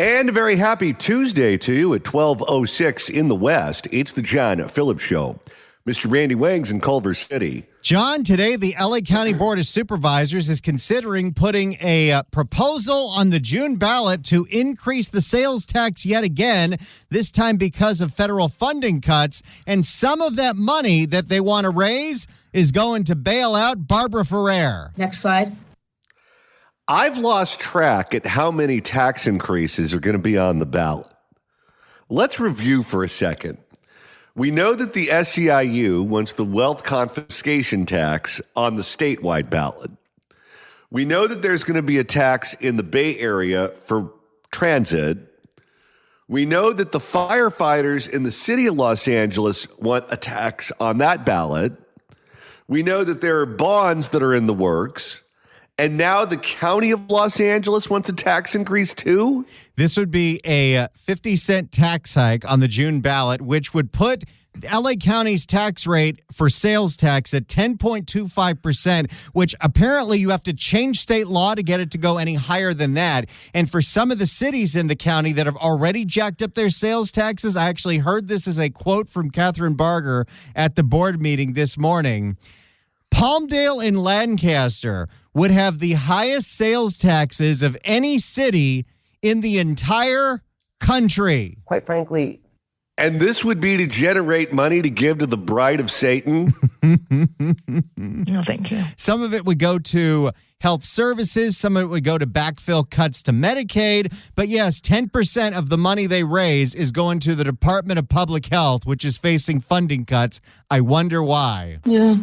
And a very happy Tuesday to you at 12:06 in the West. It's the John Phillips Show. Mr. Randy Wangs in Culver City. John, today the LA County Board of Supervisors is considering putting a proposal on the June ballot to increase the sales tax yet again, this time because of federal funding cuts. And some of that money that they want to raise is going to bail out Barbara Ferrer. Next slide. I've lost track at how many tax increases are going to be on the ballot. Let's review for a second. We know that the SEIU wants the wealth confiscation tax on the statewide ballot. We know that there's going to be a tax in the Bay Area for transit. We know that the firefighters in the city of Los Angeles want a tax on that ballot. We know that there are bonds that are in the works. And now the county of Los Angeles wants a tax increase too? This would be a 50-cent tax hike on the June ballot, which would put LA County's tax rate for sales tax at 10.25%, which apparently you have to change state law to get it to go any higher than that. And for some of the cities in the county that have already jacked up their sales taxes, I actually heard this as a quote from Catherine Barger at the board meeting this morning. Palmdale and Lancaster would have the highest sales taxes of any city in the entire country. Quite frankly. And this would be to generate money to give to the bride of Satan? No, thank you. Some of it would go to health services. Some of it would go to backfill cuts to Medicaid. But yes, 10% of the money they raise is going to the Department of Public Health, which is facing funding cuts. I wonder why. Yeah.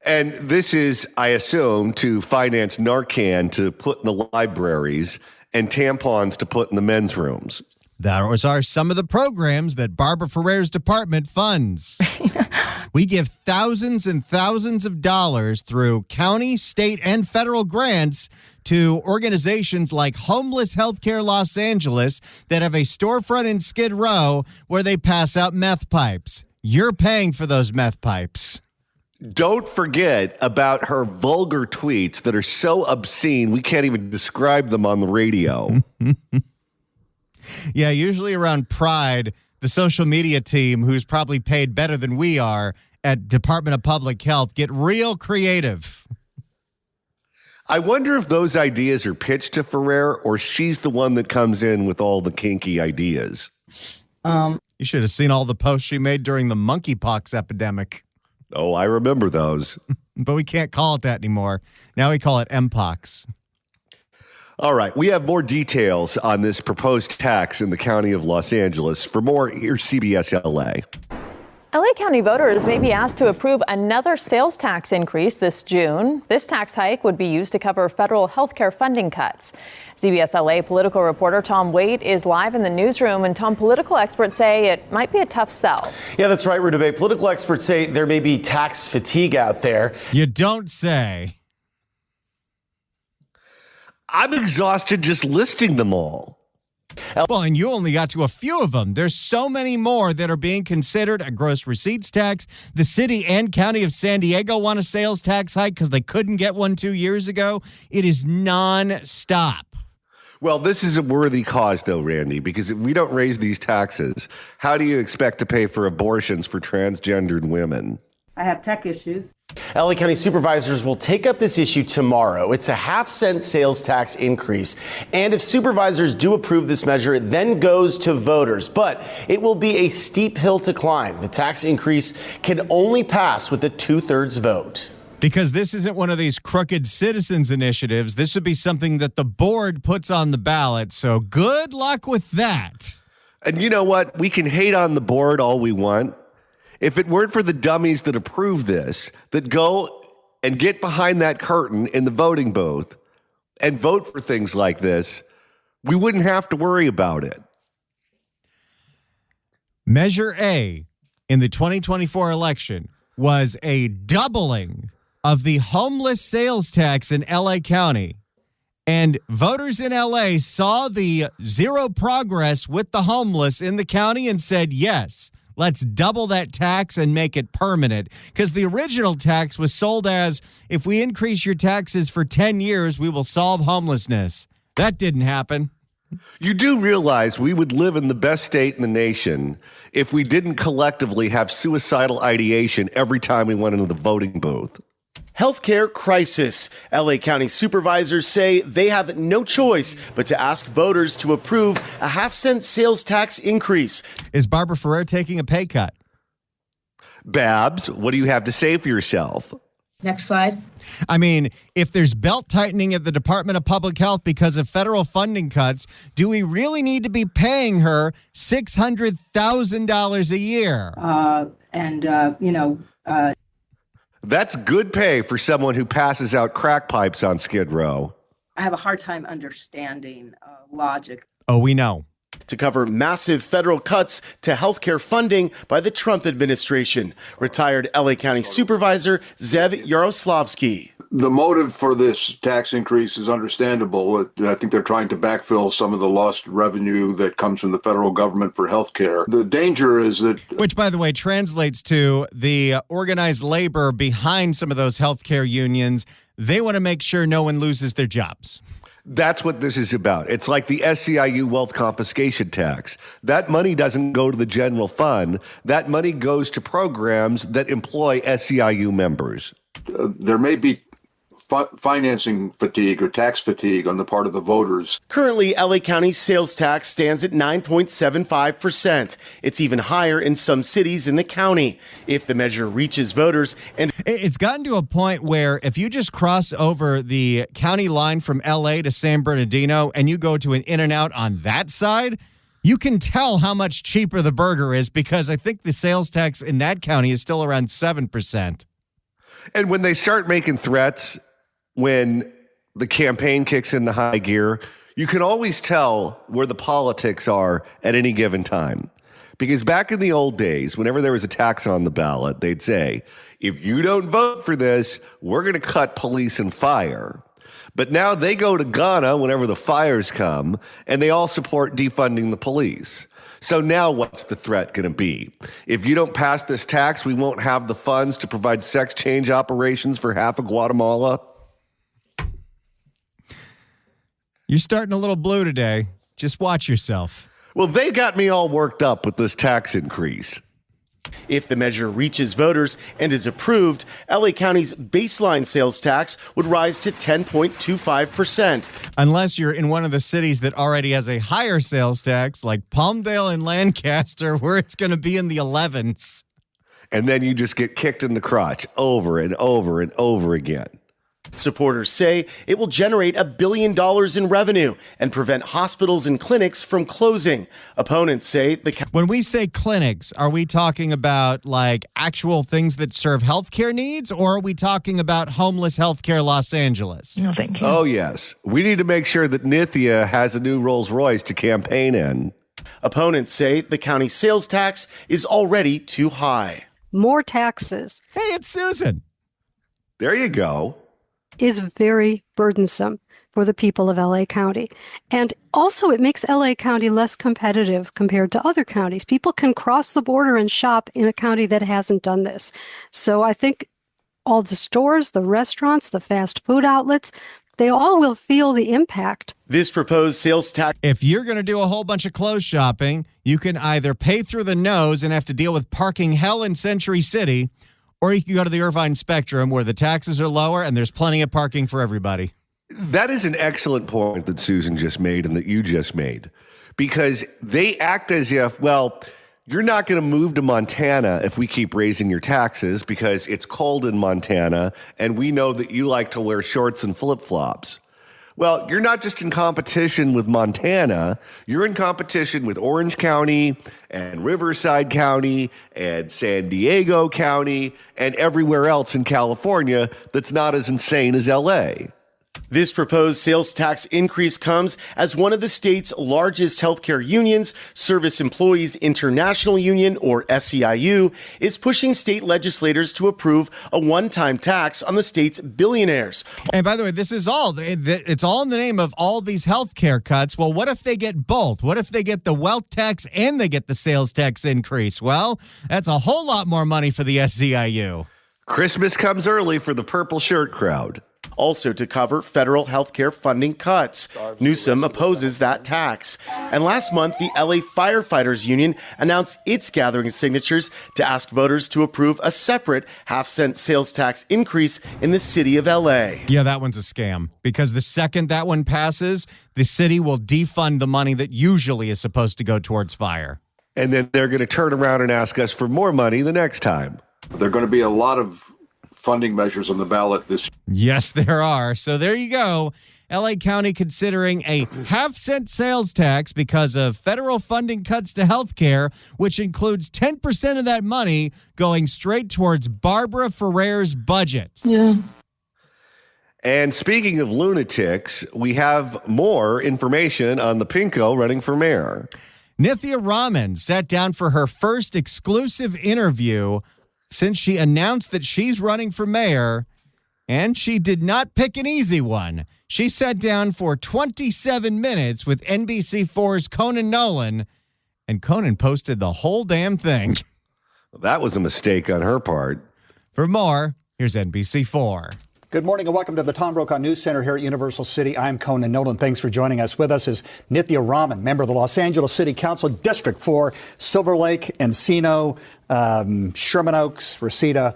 And this is, I assume, to finance Narcan to put in the libraries and tampons to put in the men's rooms. Those are some of the programs that Barbara Ferrer's department funds. We give thousands and thousands of dollars through county, state, and federal grants to organizations like Homeless Healthcare Los Angeles that have a storefront in Skid Row where they pass out meth pipes. You're paying for those meth pipes. Don't forget about her vulgar tweets that are so obscene we can't even describe them on the radio. Yeah, usually around Pride, the social media team, who's probably paid better than we are at Department of Public Health, get real creative. I wonder if those ideas are pitched to Ferrer or she's the one that comes in with all the kinky ideas. You should have seen all the posts she made during the monkeypox epidemic. Oh, I remember those. But we can't call it that anymore. Now we call it Mpox. All right. We have more details on this proposed tax in the county of Los Angeles. For more, here's CBS LA. LA County voters may be asked to approve another sales tax increase this June. This tax hike would be used to cover federal health care funding cuts. CBS LA political reporter Tom Waite is live in the newsroom. And Tom, political experts say it might be a tough sell. Yeah, that's right, Rudabeh. Political experts say there may be tax fatigue out there. You don't say. I'm exhausted just listing them all. Well, and you only got to a few of them. There's so many more that are being considered. A gross receipts tax. The city and county of San Diego want a sales tax hike because they couldn't get one 2 years ago. It is nonstop. Well, this is a worthy cause, though, Randy, because if we don't raise these taxes, how do you expect to pay for abortions for transgendered women? I have tech issues. LA County supervisors will take up this issue tomorrow. It's a half-cent sales tax increase. And if supervisors do approve this measure, it then goes to voters. But it will be a steep hill to climb. The tax increase can only pass with a 2/3 vote. Because this isn't one of these crooked citizens initiatives. This would be something that the board puts on the ballot. So good luck with that. And you know what? We can hate on the board all we want. If it weren't for the dummies that approve this, that go and get behind that curtain in the voting booth and vote for things like this, we wouldn't have to worry about it. Measure A in the 2024 election was a doubling of the homeless sales tax in LA County. And voters in LA saw the zero progress with the homeless in the county and said, yes, let's double that tax and make it permanent. Because the original tax was sold as, if we increase your taxes for 10 years, we will solve homelessness. That didn't happen. You do realize we would live in the best state in the nation if we didn't collectively have suicidal ideation every time we went into the voting booth. Healthcare crisis. LA County supervisors say they have no choice but to ask voters to approve a half-cent sales tax increase. Is Barbara Ferrer taking a pay cut? Babs, what do you have to say for yourself? Next slide. I mean, if there's belt tightening at the Department of Public Health because of federal funding cuts, do we really need to be paying her $600,000 a year? That's good pay for someone who passes out crack pipes on Skid Row. I have a hard time understanding logic. Oh, we know. To cover massive federal cuts to healthcare funding by the Trump administration. Retired LA County Supervisor Zev Yaroslavsky. The motive for this tax increase is understandable. I think they're trying to backfill some of the lost revenue that comes from the federal government for healthcare. The danger is that... Which, by the way, translates to the organized labor behind some of those healthcare unions. They want to make sure no one loses their jobs. That's what this is about. It's like the SEIU wealth confiscation tax. That money doesn't go to the general fund. That money goes to programs that employ SEIU members. There may be financing fatigue or tax fatigue on the part of the voters. Currently, LA County's sales tax stands at 9.75%. It's even higher in some cities in the county. If the measure reaches voters, and it's gotten to a point where if you just cross over the county line from LA to San Bernardino and you go to an In-N-Out on that side, you can tell how much cheaper the burger is because I think the sales tax in that county is still around 7%. And when they start making threats, when the campaign kicks into high gear, you can always tell where the politics are at any given time. Because back in the old days, whenever there was a tax on the ballot, they'd say, if you don't vote for this, we're going to cut police and fire. But now they go to Ghana whenever the fires come, and they all support defunding the police. So now what's the threat going to be? If you don't pass this tax, we won't have the funds to provide sex change operations for half of Guatemala. You're starting a little blue today. Just watch yourself. Well, they got me all worked up with this tax increase. if the measure reaches voters and is approved, LA County's baseline sales tax would rise to 10.25%. Unless you're in one of the cities that already has a higher sales tax, like Palmdale and Lancaster, where it's going to be in the 11s. And then you just get kicked in the crotch over and over and over again. Supporters say it will generate $1 billion in revenue and prevent hospitals and clinics from closing. Opponents say when we say clinics, are we talking about like actual things that serve healthcare needs, or are we talking about homeless healthcare Los Angeles? No, thank you. Oh, yes. We need to make sure that Nithya has a new Rolls Royce to campaign in. Opponents say the county sales tax is already too high. More taxes. Hey, it's Susan. There you go. Is very burdensome for the people of LA County. And also it makes LA County less competitive compared to other counties. People can cross the border and shop in a county that hasn't done this. So I think all the stores, the restaurants, the fast food outlets, they all will feel the impact. This proposed sales tax. If you're going to do a whole bunch of clothes shopping, you can either pay through the nose and have to deal with parking hell in Century City, or you can go to the Irvine Spectrum where the taxes are lower and there's plenty of parking for everybody. That is an excellent point that Susan just made and that you just made, because they act as if, well, you're not going to move to Montana if we keep raising your taxes because it's cold in Montana and we know that you like to wear shorts and flip-flops. Well, you're not just in competition with Montana, you're in competition with Orange County and Riverside County and San Diego County and everywhere else in California that's not as insane as LA. This proposed sales tax increase comes as one of the state's largest healthcare unions, Service Employees International Union, or SEIU, is pushing state legislators to approve a one-time tax on the state's billionaires. And by the way, this is all, it's all in the name of all these healthcare cuts. Well, what if they get both? What if they get the wealth tax and they get the sales tax increase? Well, that's a whole lot more money for the SEIU. Christmas comes early for the purple shirt crowd. also to cover federal health care funding cuts. Newsom opposes that tax. And last month, the LA Firefighters Union announced it's gathering signatures to ask voters to approve a separate half-cent sales tax increase in the city of LA. Yeah, that one's a scam, because the second that one passes, the city will defund the money that usually is supposed to go towards fire. And then they're going to turn around and ask us for more money the next time. There are going to be a lot of funding measures on the ballot this year. Yes, there are. So there you go. LA County considering a half-cent sales tax because of federal funding cuts to health care, which includes 10% of that money going straight towards Barbara Ferrer's budget. Yeah. And speaking of lunatics, we have more information on the Pinko running for mayor. Nithya Raman sat down for her first exclusive interview since she announced that she's running for mayor, and she did not pick an easy one. She sat down for 27 minutes with NBC4's Conan Nolan, and Conan posted the whole damn thing. That was a mistake on her part. For more, here's NBC4. Good morning and welcome to the Tom Brokaw News Center here at Universal City. I'm Conan Nolan. Thanks for joining us. With us is Nithya Raman, member of the Los Angeles City Council, District 4, Silver Lake, Encino, Sherman Oaks, Reseda.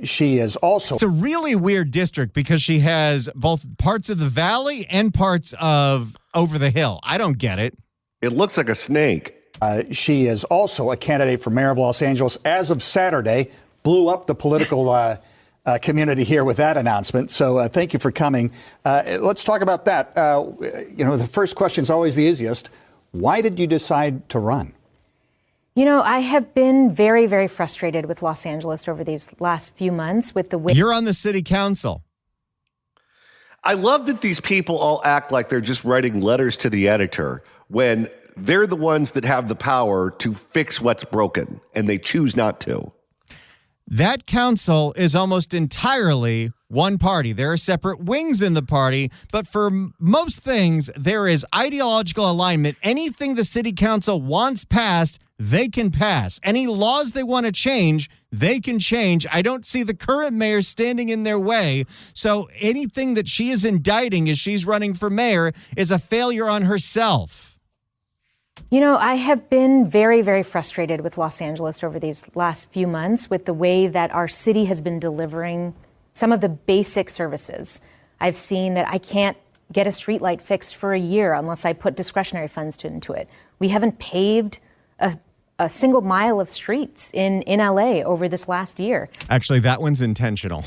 She is also... It's a really weird district because she has both parts of the valley and parts of over the hill. I don't get it. It looks like a snake. She is also a candidate for mayor of Los Angeles. As of Saturday, blew up the political community here with that announcement. So thank you for coming. Let's talk about that. The first question is always the easiest. Why did you decide to run? You know, I have been very, very frustrated with Los Angeles over these last few months with the way... You're on the city council. I love that these people all act like they're just writing letters to the editor when they're the ones that have the power to fix what's broken, and they choose not to. That council is almost entirely one party. There are separate wings in the party, but for most things, there is ideological alignment. Anything the city council wants passed, they can pass. Any laws they want to change, they can change. I don't see the current mayor standing in their way. So anything that she is indicting as she's running for mayor is a failure on herself. You know, I have been very, very frustrated with Los Angeles over these last few months with the way that our city has been delivering some of the basic services. I've seen that I can't get a streetlight fixed for a year unless I put discretionary funds into it. We haven't paved a single mile of streets in LA over this last year. Actually, that one's intentional.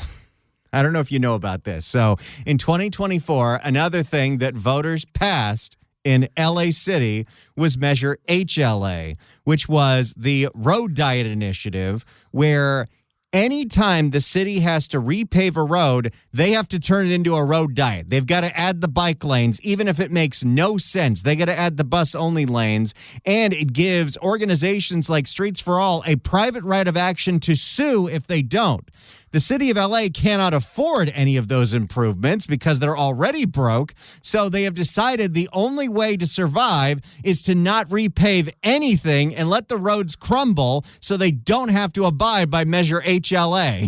I don't know if you know about this. So in 2024, another thing that voters passed in LA City was Measure HLA, which was the road diet initiative where anytime the city has to repave a road, they have to turn it into a road diet. They've got to add the bike lanes, even if it makes no sense. They got to add the bus-only lanes, and it gives organizations like Streets for All a private right of action to sue if they don't. The city of LA cannot afford any of those improvements because they're already broke, so they have decided the only way to survive is to not repave anything and let the roads crumble so they don't have to abide by Measure HLA.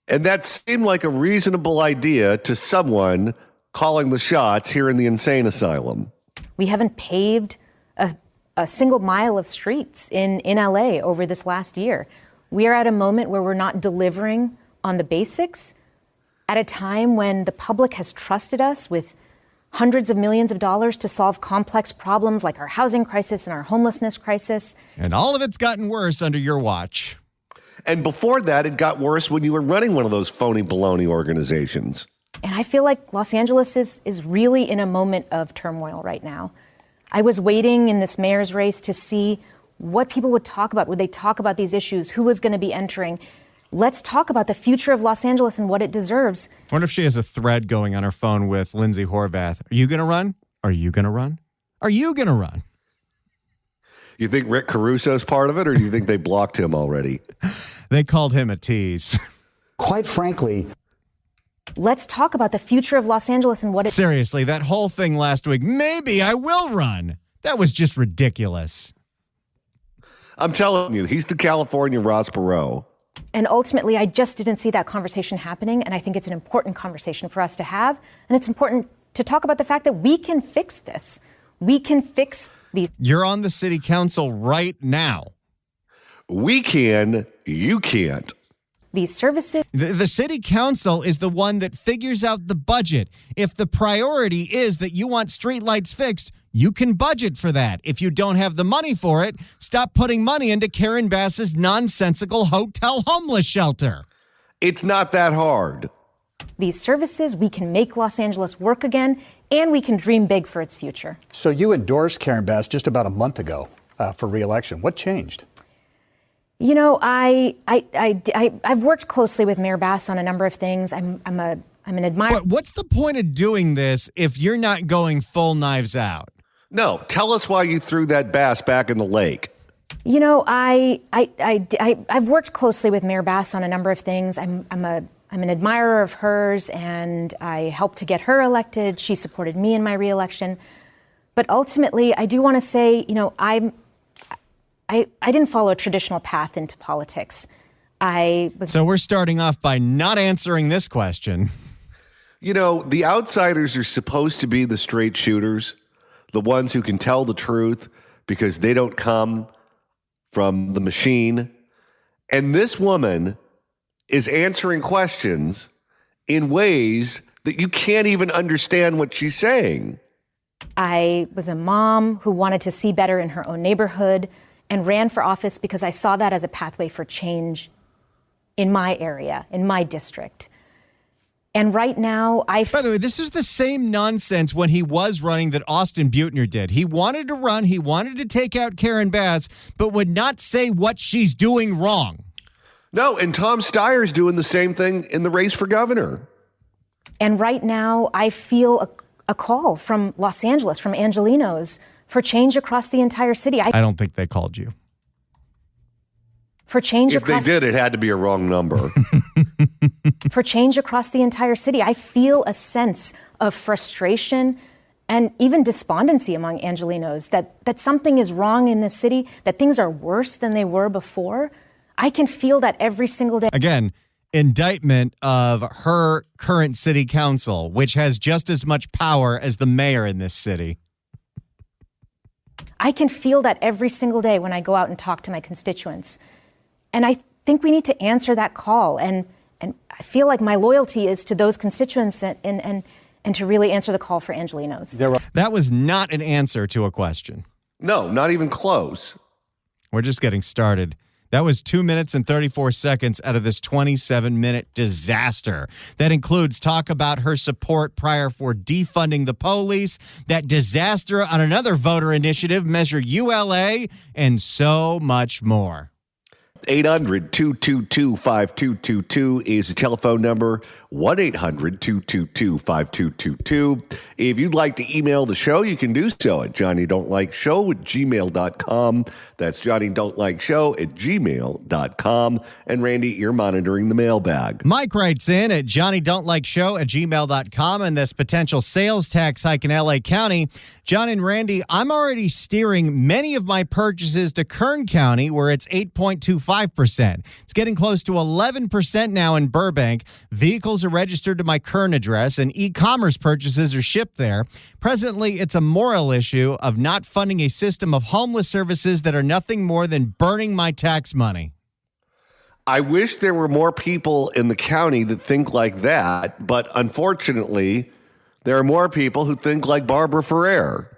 And that seemed like a reasonable idea to someone calling the shots here in the insane asylum. We haven't paved a single mile of streets in LA over this last year. We are at a moment where we're not delivering on the basics at a time when the public has trusted us with hundreds of millions of dollars to solve complex problems like our housing crisis and our homelessness crisis. And all of it's gotten worse under your watch. And before that, it got worse when you were running one of those phony baloney organizations. And I feel like Los Angeles is really in a moment of turmoil right now. I was waiting in this mayor's race to see what people would talk about. Would they talk about these issues? Who was going to be entering? Let's talk about the future of Los Angeles and what it deserves. I wonder if she has a thread going on her phone with Lindsay Horvath. Are you going to run? Are you going to run? Are you going to run? You think Rick Caruso's part of it, or do you think they blocked him already? They called him a tease. Quite frankly, let's talk about the future of Los Angeles and what it... Seriously, that whole thing last week, maybe I will run. That was just ridiculous. I'm telling you, he's the California Ross Perot. And ultimately, I just didn't see that conversation happening. And I think it's an important conversation for us to have. And it's important to talk about the fact that we can fix this. We can fix these. You're on the city council right now. We can, you can't. These services. The city council is the one that figures out the budget. If the priority is that you want streetlights fixed, you can budget for that. If you don't have the money for it, stop putting money into Karen Bass's nonsensical hotel homeless shelter. It's not that hard. These services, we can make Los Angeles work again, and we can dream big for its future. So you endorsed Karen Bass just about a month ago for re-election. What changed? You know, I've worked closely with Mayor Bass on a number of things. I'm an admirer. But what's the point of doing this if you're not going full knives out? No, tell us why you threw that bass back in the lake. You know, I've worked closely with Mayor Bass on a number of things. I'm an admirer of hers, and I helped to get her elected. She supported me in my reelection. But ultimately, I do want to say, you know, I didn't follow a traditional path into politics. So we're starting off by not answering this question. You know, the outsiders are supposed to be the straight shooters, the ones who can tell the truth because they don't come from the machine. And this woman is answering questions in ways that you can't even understand what she's saying. I was a mom who wanted to see better in her own neighborhood and ran for office because I saw that as a pathway for change in my area, in my district. And right now, By the way, this is the same nonsense when he was running that Austin Butner did. He wanted to run, he wanted to take out Karen Bass, but would not say what she's doing wrong. No, and Tom Steyer's doing the same thing in the race for governor. And right now, I feel a call from Los Angeles, from Angelenos, for change across the entire city. I don't think they called you. For change If they did, it had to be a wrong number. For change across the entire city. I feel a sense of frustration and even despondency among Angelenos that something is wrong in this city, that things are worse than they were before. I can feel that every single day. Again, indictment of her current city council, which has just as much power as the mayor in this city. I can feel that every single day when I go out and talk to my constituents. And I think we need to answer that call. And I feel like my loyalty is to those constituents and to really answer the call for Angelenos. That was not an answer to a question. No, not even close. We're just getting started. That was 2 minutes and 34 seconds out of this 27-minute disaster. That includes talk about her support prior for defunding the police, that disaster on another voter initiative, Measure ULA, and so much more. 800-222-5222 is the telephone number. 1-800-222-5222. If you'd like to email the show, you can do so at johnnydon'tlikeshow@gmail.com. That's johnnydon'tlikeshow@gmail.com. And Randy, you're monitoring the mailbag. Mike writes in at johnnydon'tlikeshow@gmail.com and this potential sales tax hike in LA County. John and Randy, I'm already steering many of my purchases to Kern County, where it's 8.25%. It's getting close to 11% now in Burbank. Vehicles are registered to my Kern address and e-commerce purchases are shipped there. Presently, it's a moral issue of not funding a system of homeless services that are nothing more than burning my tax money. I wish there were more people in the county that think like that, but unfortunately, there are more people who think like Barbara Ferrer.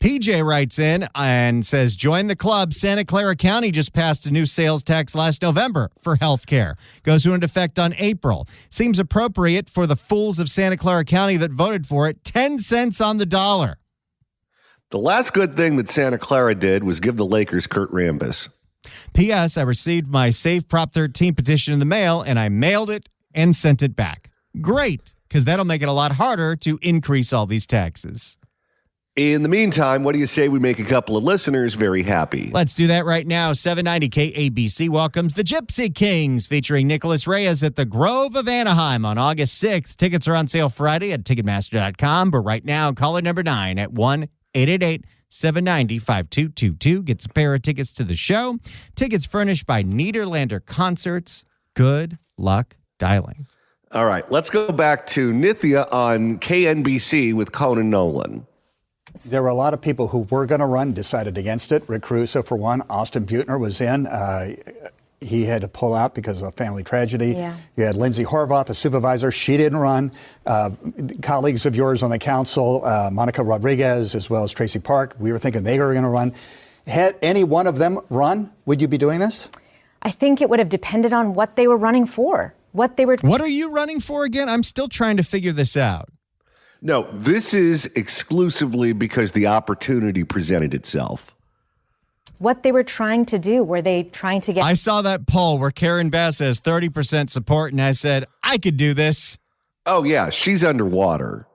PJ writes in and says, join the club. Santa Clara County just passed a new sales tax last November for health care. Goes into effect on April. Seems appropriate for the fools of Santa Clara County that voted for it. 10 cents on the dollar. The last good thing that Santa Clara did was give the Lakers Kurt Rambis. P.S. I received my Save Prop 13 petition in the mail, and I mailed it and sent it back. Great, because that'll make it a lot harder to increase all these taxes. In the meantime, what do you say we make a couple of listeners very happy? Let's do that right now. 790 KABC welcomes the Gypsy Kings, featuring Nicholas Reyes at the Grove of Anaheim on August 6th. Tickets are on sale Friday at Ticketmaster.com, but right now, caller number 9 at 1-888-790-5222 gets a pair of tickets to the show. Tickets furnished by Niederlander Concerts. Good luck dialing. All right, let's go back to Nithya on KNBC with Conan Nolan. There were a lot of people who were going to run, decided against it. Rick Caruso, for one. Austin Butner was in. He had to pull out because of a family tragedy. Yeah. You had Lindsay Horvath, a supervisor. She didn't run. Colleagues of yours on the council, Monica Rodriguez, as well as Tracy Park, we were thinking they were going to run. Had any one of them run, would you be doing this? I think it would have depended on what they were running for. What are you running for again? I'm still trying to figure this out. No, this is exclusively because the opportunity presented itself. What they were trying to do. Were they trying to get... I saw that poll where Karen Bass has 30% support, and I said, I could do this. Oh, yeah, she's underwater.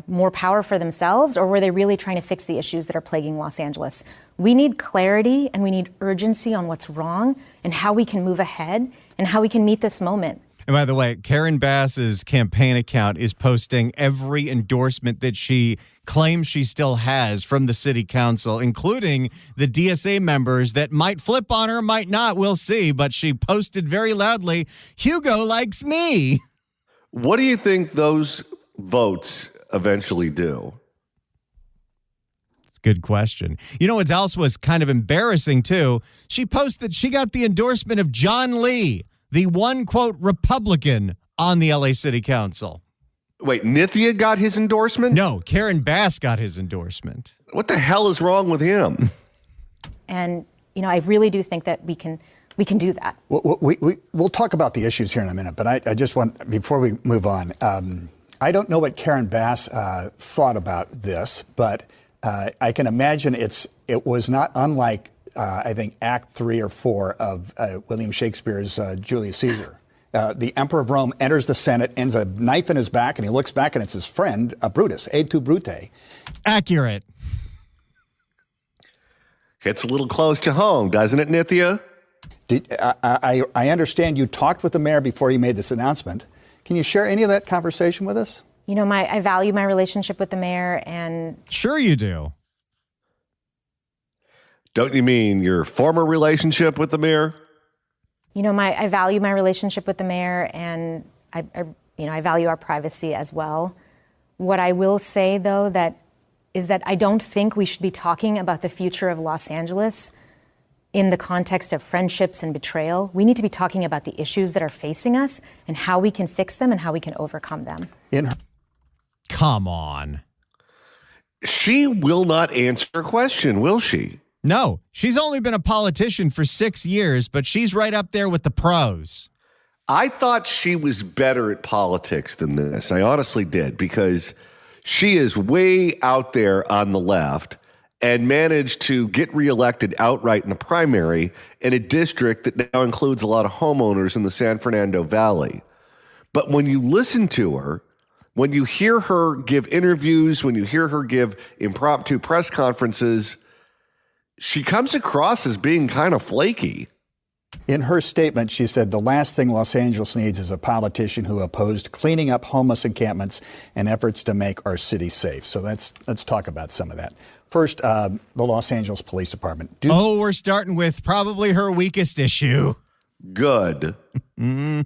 More power for themselves, or were they really trying to fix the issues that are plaguing Los Angeles? We need clarity and we need urgency on what's wrong and how we can move ahead and how we can meet this moment. And by the way, Karen Bass's campaign account is posting every endorsement that she claims she still has from the city council, including the DSA members that might flip on her, might not, we'll see. But she posted very loudly, Hugo likes me. What do you think those votes eventually do? It's a good question. You know what else was kind of embarrassing, too? She posted she got the endorsement of John Lee, the one, quote, Republican on the LA City Council. Wait, Nithya got his endorsement? No, Karen Bass got his endorsement. What the hell is wrong with him? And, I really do think that we can do that. We'll talk about the issues here in a minute, but I just want, before we move on, I don't know what Karen Bass thought about this, but I can imagine it was not unlike I think Act 3 or 4 of William Shakespeare's Julius Caesar. The Emperor of Rome enters the Senate, ends a knife in his back, and he looks back and it's his friend, Brutus, et tu, Brute. Accurate. Hits a little close to home, doesn't it, Nithya? I understand you talked with the mayor before you made this announcement. Can you share any of that conversation with us? I value my relationship with the mayor, and... Sure you do. Don't you mean your former relationship with the mayor? I value my relationship with the mayor, and I value our privacy as well. What I will say, though, is that I don't think we should be talking about the future of Los Angeles in the context of friendships and betrayal. We need to be talking about the issues that are facing us and how we can fix them and how we can overcome them. Come on. She will not answer a question, will she? No, she's only been a politician for 6 years, but she's right up there with the pros. I thought she was better at politics than this. I honestly did, because she is way out there on the left and managed to get reelected outright in the primary in a district that now includes a lot of homeowners in the San Fernando Valley. But when you listen to her, when you hear her give interviews, when you hear her give impromptu press conferences, she comes across as being kind of flaky. In her statement, she said the last thing Los Angeles needs is a politician who opposed cleaning up homeless encampments and efforts to make our city safe. So let's talk about some of that. First, the Los Angeles Police Department. We're starting with probably her weakest issue. Good.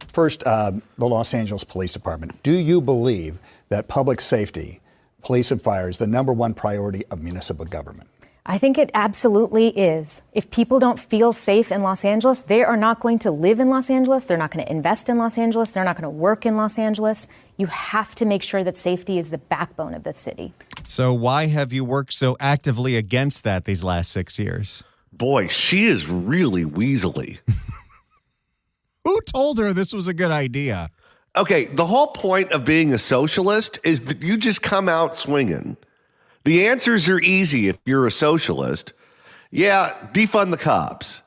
First, the Los Angeles Police Department. Do you believe that public safety, police and fire, is the number one priority of municipal government? I think it absolutely is. If people don't feel safe in Los Angeles, they are not going to live in Los Angeles. They're not going to invest in Los Angeles. They're not going to work in Los Angeles. You have to make sure that safety is the backbone of the city. So why have you worked so actively against that these last 6 years? Boy, she is really weaselly. Who told her this was a good idea? Okay, the whole point of being a socialist is that you just come out swinging. The answers are easy if you're a socialist. Yeah, defund the cops.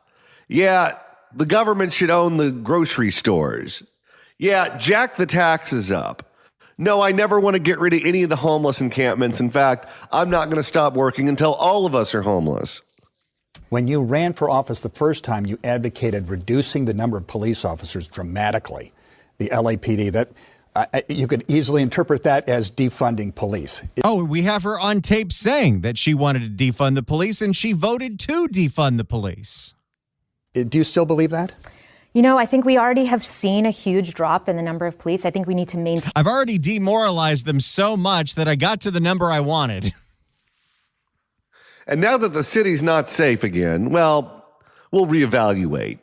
Yeah, the government should own the grocery stores. Yeah, jack the taxes up. No, I never want to get rid of any of the homeless encampments. In fact, I'm not going to stop working until all of us are homeless. When you ran for office the first time, you advocated reducing the number of police officers dramatically. The LAPD, that you could easily interpret that as defunding police. We have her on tape saying that she wanted to defund the police, and she voted to defund the police. Do you still believe that? I think we already have seen a huge drop in the number of police. I think we need to maintain. I've already demoralized them so much that I got to the number I wanted. And now that the city's not safe again, well, we'll reevaluate.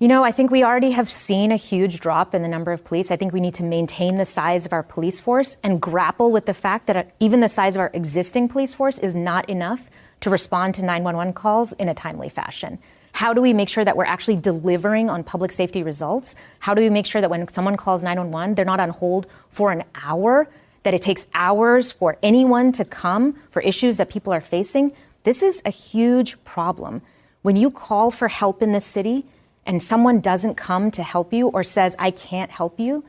I think we already have seen a huge drop in the number of police. I think we need to maintain the size of our police force and grapple with the fact that even the size of our existing police force is not enough to respond to 911 calls in a timely fashion. How do we make sure that we're actually delivering on public safety results? How do we make sure that when someone calls 911, they're not on hold for an hour, that it takes hours for anyone to come for issues that people are facing? This is a huge problem. When you call for help in this city and someone doesn't come to help you or says, I can't help you,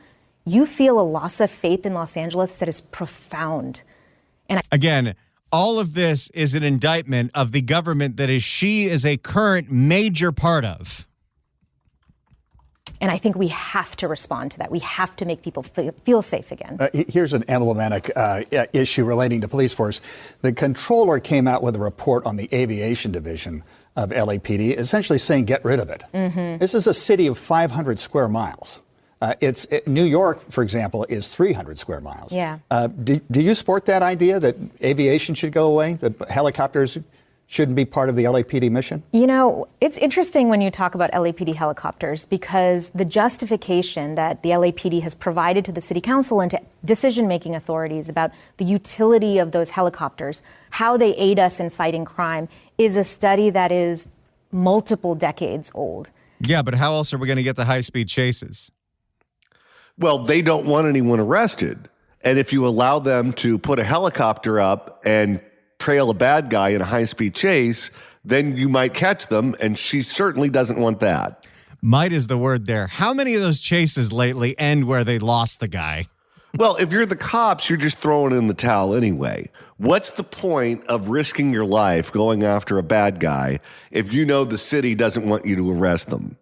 you feel a loss of faith in Los Angeles that is profound. Again, all of this is an indictment of the government that she is a current major part of. And I think we have to respond to that. We have to make people feel safe again. Here's an emblematic issue relating to police force. The comptroller came out with a report on the aviation division of LAPD, essentially saying get rid of it. Mm-hmm. This is a city of 500 square miles. New York, for example, is 300 square miles. Yeah. Do you support that idea that aviation should go away, that helicopters shouldn't be part of the LAPD mission? It's interesting when you talk about LAPD helicopters because the justification that the LAPD has provided to the city council and to decision-making authorities about the utility of those helicopters, how they aid us in fighting crime, is a study that is multiple decades old. Yeah, but how else are we going to get the high-speed chases? Well, they don't want anyone arrested. And if you allow them to put a helicopter up and trail a bad guy in a high-speed chase, then you might catch them, and she certainly doesn't want that. Might is the word there. How many of those chases lately end where they lost the guy? Well, if you're the cops, you're just throwing in the towel anyway. What's the point of risking your life going after a bad guy if you know the city doesn't want you to arrest them?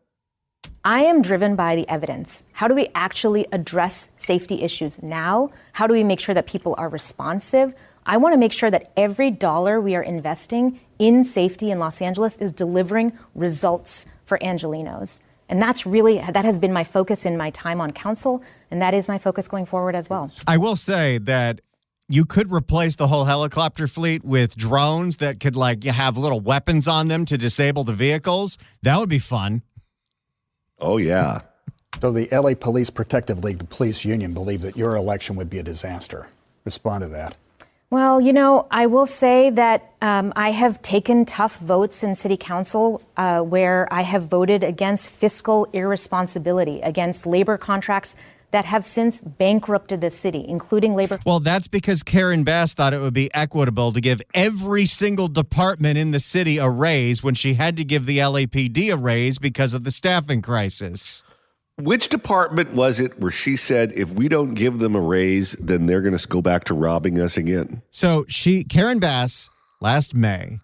I am driven by the evidence. How do we actually address safety issues now? How do we make sure that people are responsive? I want to make sure that every dollar we are investing in safety in Los Angeles is delivering results for Angelenos. And that has been my focus in my time on council, and that is my focus going forward as well. I will say that you could replace the whole helicopter fleet with drones that could have little weapons on them to disable the vehicles. That would be fun. Oh, yeah. So the LA Police Protective League, the police union, believe that your election would be a disaster. Respond to that. Well, I will say that I have taken tough votes in city council where I have voted against fiscal irresponsibility, against labor contracts that have since bankrupted the city, including labor. Well, that's because Karen Bass thought it would be equitable to give every single department in the city a raise when she had to give the LAPD a raise because of the staffing crisis. Which department was it where she said, if we don't give them a raise, then they're going to go back to robbing us again? So Karen Bass, last May,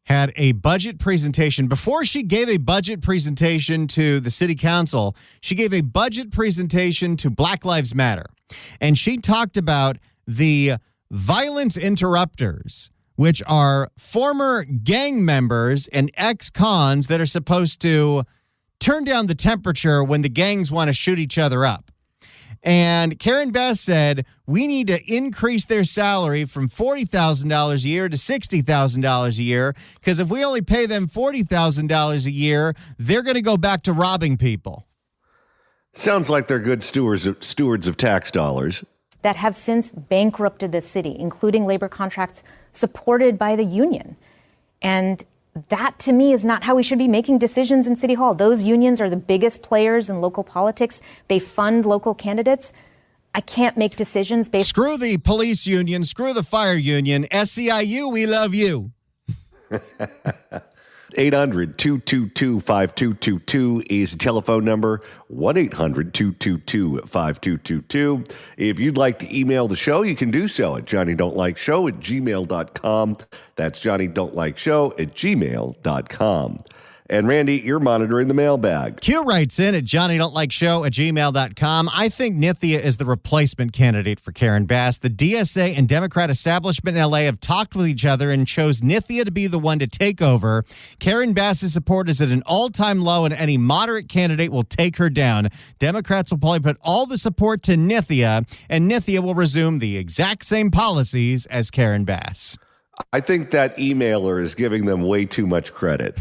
had a budget presentation. Before she gave a budget presentation to the city council, she gave a budget presentation to Black Lives Matter. And she talked about the violence interrupters, which are former gang members and ex-cons that are supposed to turn down the temperature when the gangs want to shoot each other up. And Karen Bass said, we need to increase their salary from $40,000 a year to $60,000 a year, because if we only pay them $40,000 a year, they're going to go back to robbing people. Sounds like they're good stewards of tax dollars. That have since bankrupted the city, including labor contracts supported by the union. And that, to me, is not how we should be making decisions in City Hall. Those unions are the biggest players in local politics. They fund local candidates. I can't make decisions based. Screw the police union. Screw the fire union. SEIU, we love you. 800-222-5222 is the telephone number. 1-800-222-5222. If you'd like to email the show, you can do so at johnnydon'tlikeshow@gmail.com. That's johnnydon'tlikeshow@gmail.com. And Randy, you're monitoring the mailbag. Q writes in at johnnydon'tlikeshow@gmail.com. I think Nithya is the replacement candidate for Karen Bass. The DSA and Democrat establishment in LA have talked with each other and chose Nithya to be the one to take over. Karen Bass's support is at an all-time low, and any moderate candidate will take her down. Democrats will probably put all the support to Nithya, and Nithya will resume the exact same policies as Karen Bass. I think that emailer is giving them way too much credit.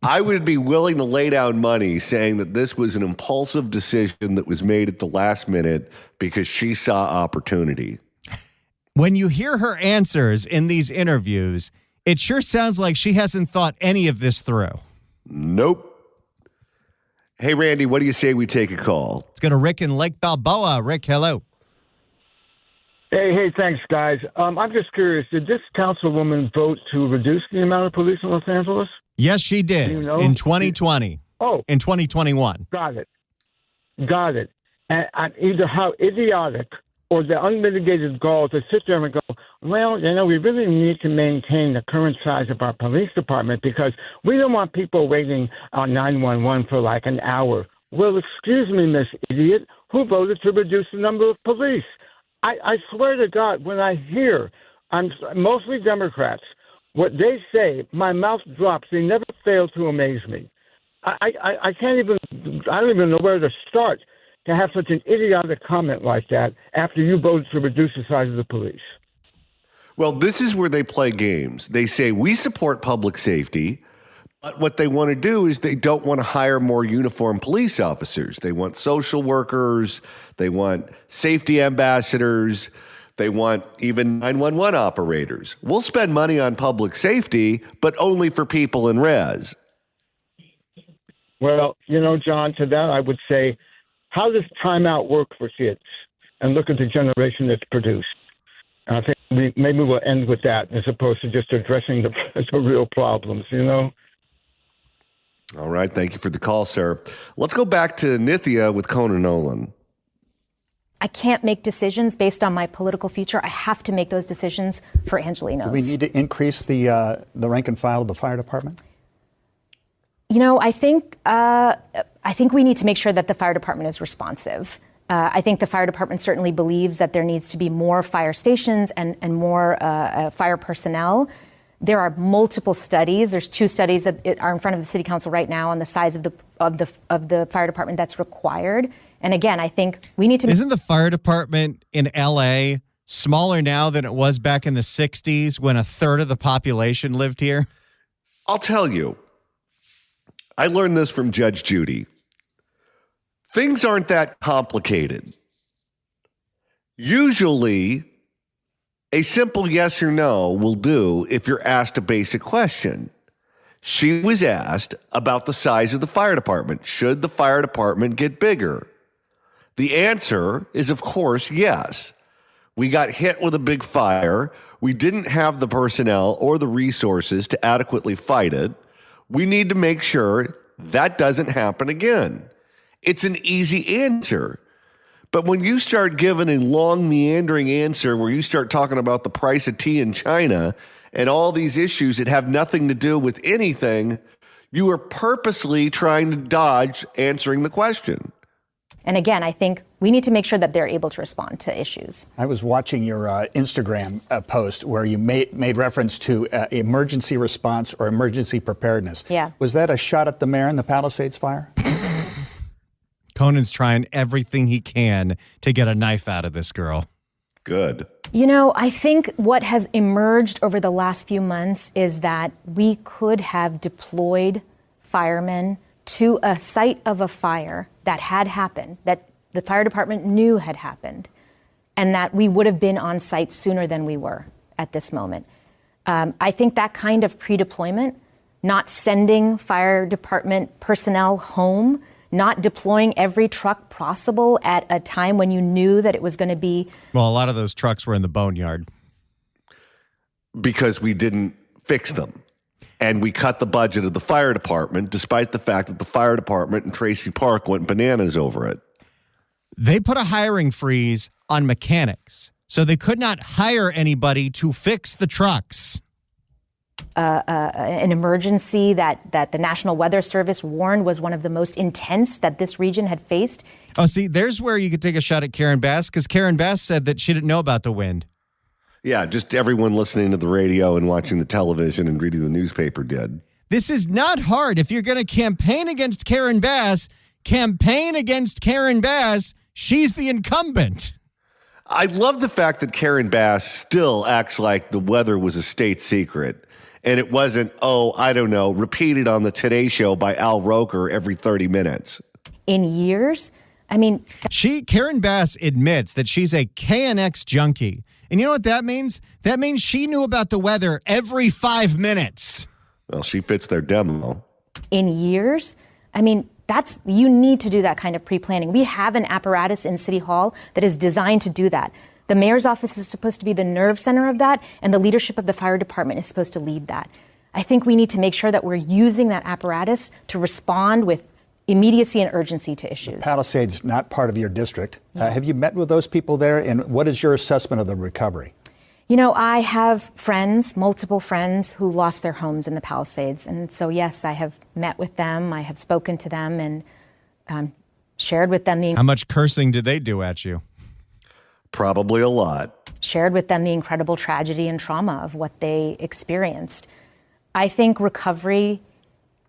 I would be willing to lay down money saying that this was an impulsive decision that was made at the last minute because she saw opportunity. When you hear her answers in these interviews, it sure sounds like she hasn't thought any of this through. Nope. Hey, Randy, what do you say we take a call? Let's go to Rick in Lake Balboa. Rick, hello. Hey, thanks, guys. I'm just curious, did this councilwoman vote to reduce the amount of police in Los Angeles? Yes, she did. You know? In 2020. Oh. In 2021. Got it. And either how idiotic or the unmitigated gall to sit there and go, well, we really need to maintain the current size of our police department because we don't want people waiting on 911 for like an hour. Well, excuse me, Miss Idiot, who voted to reduce the number of police? I swear to God, when I hear, mostly Democrats, what they say, my mouth drops. They never fail to amaze me. I don't even know where to start to have such an idiotic comment like that after you voted to reduce the size of the police. Well, this is where they play games. They say, we support public safety, but what they want to do is they don't want to hire more uniformed police officers. They want social workers. They want safety ambassadors. They want even 911 operators. We'll spend money on public safety, but only for people in res. Well, John, to that I would say, how does timeout work for kids? And look at the generation that's produced. And I think maybe we'll end with that as opposed to just addressing the real problems, All right. Thank you for the call, sir. Let's go back to Nithya with Conan Nolan. I can't make decisions based on my political future. I have to make those decisions for Angelenos. Do we need to increase the rank and file of the fire department? I think we need to make sure that the fire department is responsive. I think the fire department certainly believes that there needs to be more fire stations and more fire personnel. There are multiple studies. There's 2 studies that are in front of the city council right now on the size of the fire department that's required. And again, I think we need to. Isn't the fire department in LA smaller now than it was back in the 60s when a third of the population lived here? I'll tell you. I learned this from Judge Judy. Things aren't that complicated. Usually, a simple yes or no will do if you're asked a basic question. She was asked about the size of the fire department. Should the fire department get bigger? The answer is, of course, yes. We got hit with a big fire. We didn't have the personnel or the resources to adequately fight it. We need to make sure that doesn't happen again. It's an easy answer. But when you start giving a long, meandering answer where you start talking about the price of tea in China and all these issues that have nothing to do with anything, you are purposely trying to dodge answering the question. And again, I think we need to make sure that they're able to respond to issues. I was watching your Instagram post where you made reference to emergency response or emergency preparedness. Yeah. Was that a shot at the mayor in the Palisades fire? Conan's trying everything he can to get a knife out of this girl. Good. I think what has emerged over the last few months is that we could have deployed firemen to a site of a fire that had happened, that the fire department knew had happened, and that we would have been on site sooner than we were at this moment. I think that kind of pre-deployment, not sending fire department personnel home, not deploying every truck possible at a time when you knew that it was going to be. Well, a lot of those trucks were in the boneyard. Because we didn't fix them. And we cut the budget of the fire department, despite the fact that the fire department in Tracy Park went bananas over it. They put a hiring freeze on mechanics, so they could not hire anybody to fix the trucks. an emergency that the National Weather Service warned was one of the most intense that this region had faced. Oh, see, there's where you could take a shot at Karen Bass, because Karen Bass said that she didn't know about the wind. Yeah, just everyone listening to the radio and watching the television and reading the newspaper did. This is not hard. If you're going to campaign against Karen Bass, campaign against Karen Bass. She's the incumbent. I love the fact that Karen Bass still acts like the weather was a state secret. And it wasn't, repeated on the Today Show by Al Roker every 30 minutes. In years, Karen Bass admits that she's a KNX junkie. And you know what that means? That means she knew about the weather every 5 minutes. Well, she fits their demo. In years, you need to do that kind of pre-planning. We have an apparatus in City Hall that is designed to do that. The mayor's office is supposed to be the nerve center of that, and the leadership of the fire department is supposed to lead that. I think we need to make sure that we're using that apparatus to respond with immediacy and urgency to issues. The Palisades, not part of your district. Have you met with those people there, and what is your assessment of the recovery? I have multiple friends who lost their homes in the Palisades. And so, yes, I have met with them. I have spoken to them and shared with them How much cursing did they do at you? Probably a lot. Shared with them the incredible tragedy and trauma of what they experienced. I think recovery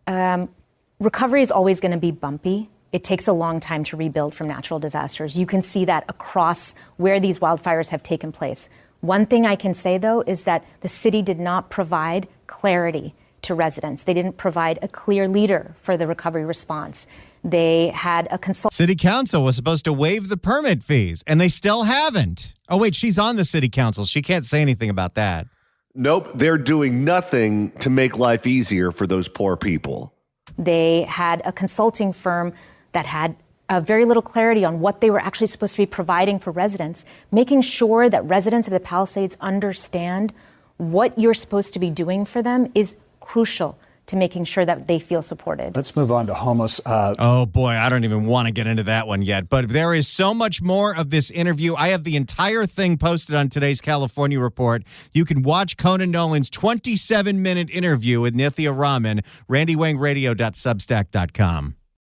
is always going to be bumpy. It takes a long time to rebuild from natural disasters. You can see that across where these wildfires have taken place. One thing I can say, though, is that the city did not provide clarity to residents. They didn't provide a clear leader for the recovery response. They had a City Council was supposed to waive the permit fees, and they still haven't. Oh, wait, she's on the City Council. She can't say anything about that. Nope, they're doing nothing to make life easier for those poor people. They had a consulting firm that had very little clarity on what they were actually supposed to be providing for residents. Making sure that residents of the Palisades understand what you're supposed to be doing for them is crucial to making sure that they feel supported. Let's move on to homeless. Oh, boy, I don't even want to get into that one yet. But there is so much more of this interview. I have the entire thing posted on today's California Report. You can watch Conan Nolan's 27-minute interview with Nithya Raman, randywangradio.substack.com.